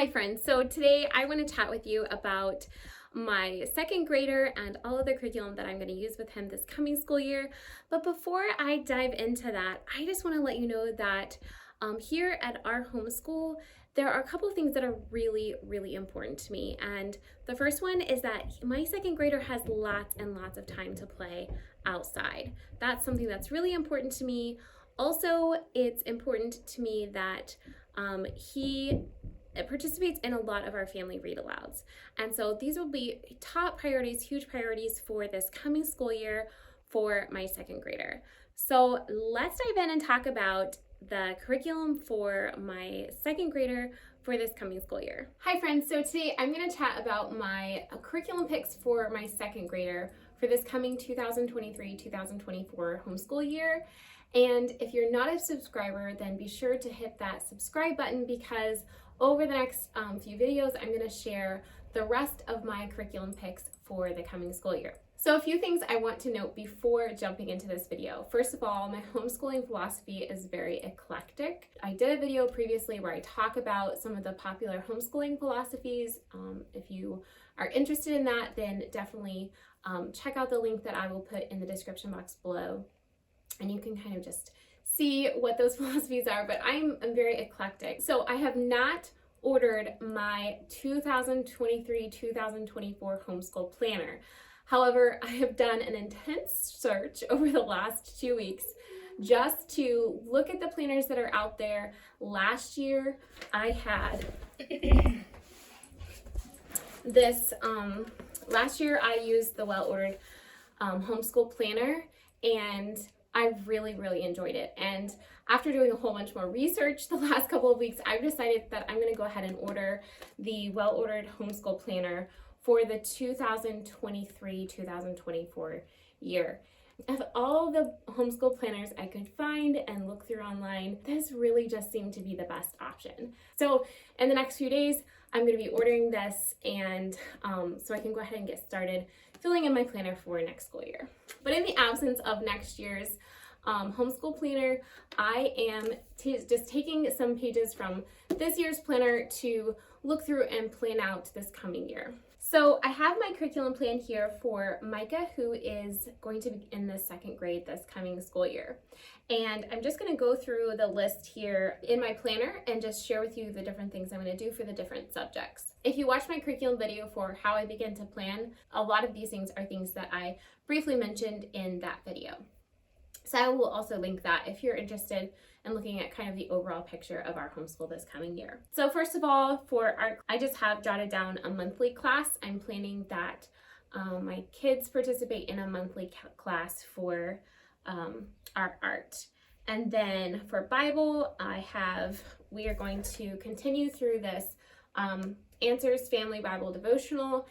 Hi friends, so today I want to chat with you about my second grader and all of the curriculum that I'm going to use with him this coming school year. But before I dive into that, I just want to let you know that here at our homeschool, there are a couple of things that are really important to me. And the first one is that my second grader has lots and lots of time to play outside. That's something that's really important to me. Also, it's important to me that he participates in a lot of our family read alouds. And so these will be top priorities, huge priorities for this coming school year for my second grader. So let's dive in and talk about the curriculum for my second grader for this coming school year. Hi friends, so today I'm going to chat about my curriculum picks for my second grader for this coming 2023-2024 homeschool year. And if you're not a subscriber, then be sure to hit that subscribe button, because over the next few videos, I'm going to share the rest of my curriculum picks for the coming school year. So a few things I want to note before jumping into this video. First of all, my homeschooling philosophy is very eclectic. I did a video previously where I talk about some of the popular homeschooling philosophies. If you are interested in that, then definitely check out the link that I will put in the description box below, and you can kind of just see what those philosophies are, but I'm very eclectic. So I have not ordered my 2023-2024 homeschool planner. However, I have done an intense search over the last 2 weeks just to look at the planners that are out there. Last year, I had this, last year I used the well-ordered homeschool planner, and I really enjoyed it. And after doing a whole bunch more research the last couple of weeks, I've decided that I'm going to go ahead and order the well-ordered homeschool planner for the 2023-2024 year. Of all the homeschool planners I could find and look through online, this really just seemed to be the best option. So in the next few days, I'm going to be ordering this, and so I can go ahead and get started filling in my planner for next school year. But in the absence of next year's homeschool planner, I am just taking some pages from this year's planner to look through and plan out this coming year. So I have my curriculum plan here for Micah, who is going to be in the second grade this coming school year. And I'm just going to go through the list here in my planner and just share with you the different things I'm going to do for the different subjects. If you watch my curriculum video for how I begin to plan, a lot of these things are things that I briefly mentioned in that video. So I will also link that if you're interested in looking at kind of the overall picture of our homeschool this coming year. So first of all, I just have jotted down a monthly class. I'm planning that my kids participate in a monthly class for our art. And then for Bible, we are going to continue through this Answers Family Bible Devotional.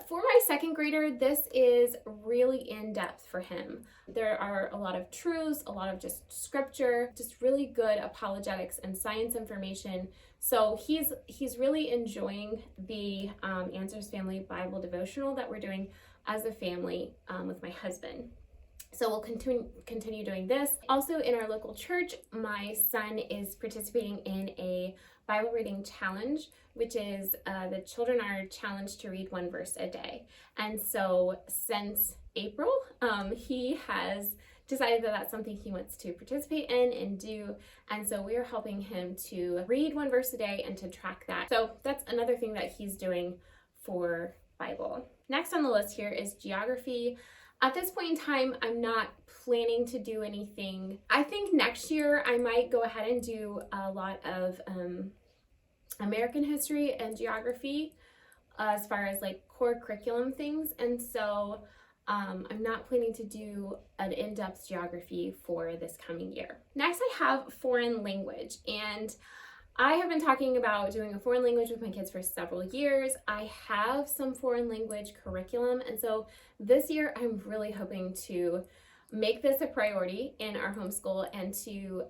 For my second grader, this is really in depth for him. There are a lot of truths, a lot of just scripture, just really good apologetics and science information. So he's really enjoying the Answers Family Bible Devotional that we're doing as a family with my husband. So we'll continue doing this. Also in our local church, my son is participating in a Bible reading challenge, which is the children are challenged to read one verse a day. And so since April, he has decided that that's something he wants to participate in and do. And so we are helping him to read one verse a day and to track that. So that's another thing that he's doing for Bible. Next on the list here is geography. At this point in time, I'm not planning to do anything. I think next year I might go ahead and do a lot of American history and geography as far as like core curriculum things. And so I'm not planning to do an in-depth geography for this coming year. Next, I have foreign language, and I have been talking about doing a foreign language with my kids for several years. I have some foreign language curriculum, and so this year I'm really hoping to make this a priority in our homeschool and to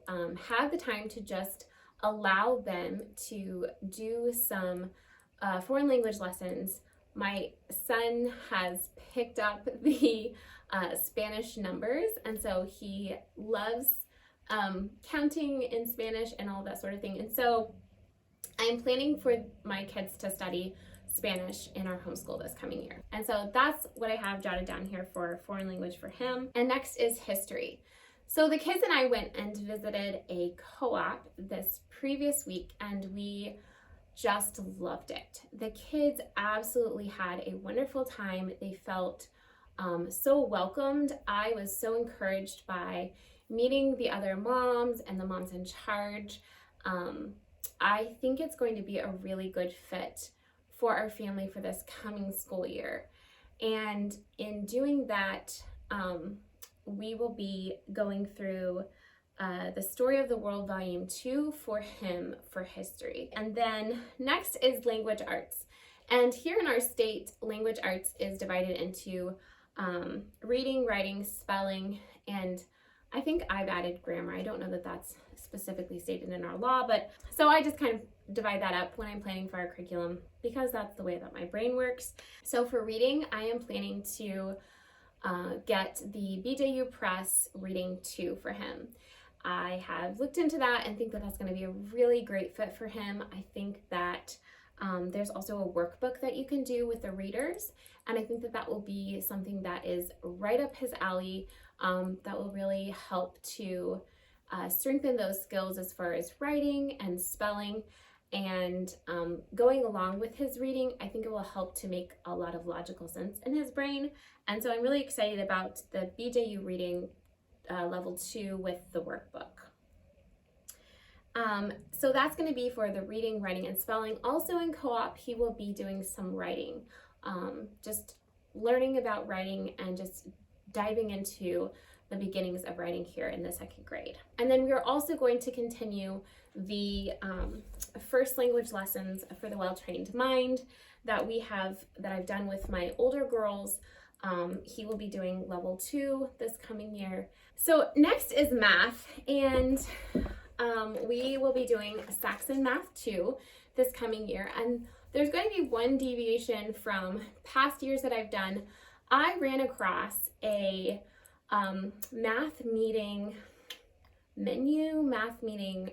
have the time to just allow them to do some foreign language lessons. My son has picked up the Spanish numbers, and so he loves counting in Spanish and all that sort of thing. And so I am planning for my kids to study Spanish in our homeschool this coming year. And so that's what I have jotted down here for foreign language for him. And next is history. So the kids and I went and visited a co-op this previous week, and we just loved it. The kids absolutely had a wonderful time. They felt so welcomed. I was so encouraged by meeting the other moms and the moms in charge. I think it's going to be a really good fit for our family for this coming school year. And in doing that, we will be going through the Story of the World Volume 2 for him for history. And then next is language arts. And here in our state, language arts is divided into reading, writing, spelling, and I think I've added grammar. I don't know that that's specifically stated in our law, but so I just kind of divide that up when I'm planning for our curriculum because that's the way that my brain works. So for reading, I am planning to get the BJU Press Reading 2 for him. I have looked into that and think that that's going to be a really great fit for him. I think that there's also a workbook that you can do with the readers, and I think that that will be something that is right up his alley, that will really help to strengthen those skills as far as writing and spelling, and going along with his reading, I think it will help to make a lot of logical sense in his brain. And so I'm really excited about the BJU Reading Level 2 with the workbook. So that's going to be for the reading, writing, and spelling. Also in co-op, he will be doing some writing, just learning about writing and just diving into the beginnings of writing here in the 2nd grade. And then we are also going to continue the first language lessons for the well-trained mind that I've done with my older girls. He will be doing level 2 this coming year. So next is math, and we will be doing Saxon Math 2 this coming year. And there's going to be one deviation from past years that I've done. I ran across a math meeting,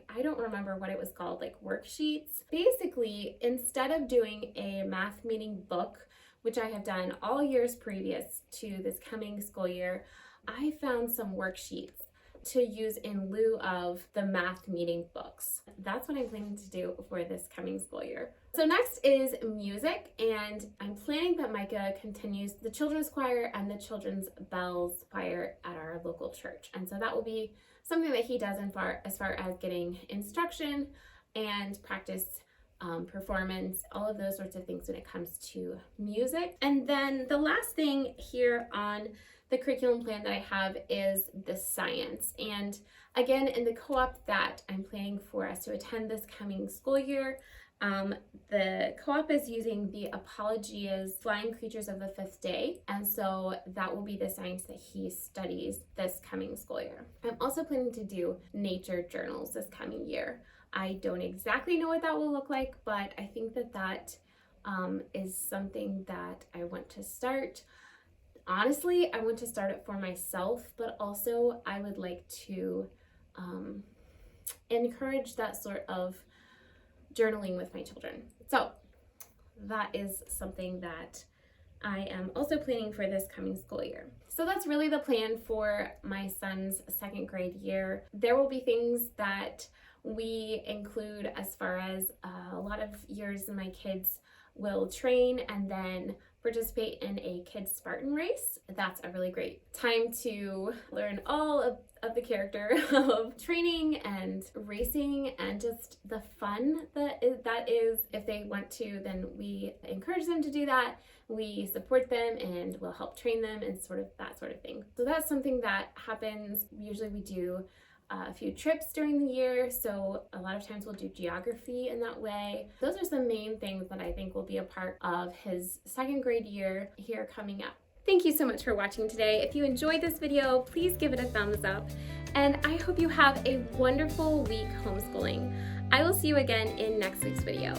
I don't remember what it was called, like worksheets. Basically, instead of doing a math meeting book, which I have done all years previous to this coming school year, I found some worksheets to use in lieu of the math meeting books. That's what I'm planning to do for this coming school year. So next is music, and I'm planning that Micah continues the children's choir and the children's bells choir at our local church. And so that will be something that he does as far as getting instruction and practice performance, all of those sorts of things when it comes to music. And then the last thing here on the curriculum plan that I have is the science. And again, in the co-op that I'm planning for us to attend this coming school year, the co-op is using the Apologia's Flying Creatures of the Fifth Day, and so that will be the science that he studies this coming school year. I'm also planning to do nature journals this coming year. I don't exactly know what that will look like, but I think that is something that I want to start. Honestly, I want to start it for myself, but also I would like to encourage that sort of journaling with my children. So that is something that I am also planning for this coming school year. So that's really the plan for my son's 2nd grade year. There will be things that we include as far as a lot of years my kids will train and then participate in a kids Spartan race. That's a really great time to learn all of the character of training and racing and just the fun that is. If they want to, then we encourage them to do that. We support them and we'll help train them and sort of that sort of thing. So that's something that happens. Usually we do a few trips during the year, so a lot of times we'll do geography in that way. Those are some main things that I think will be a part of his 2nd grade year here coming up. Thank you so much for watching today. If you enjoyed this video, please give it a thumbs up, and I hope you have a wonderful week homeschooling. I will see you again in next week's video.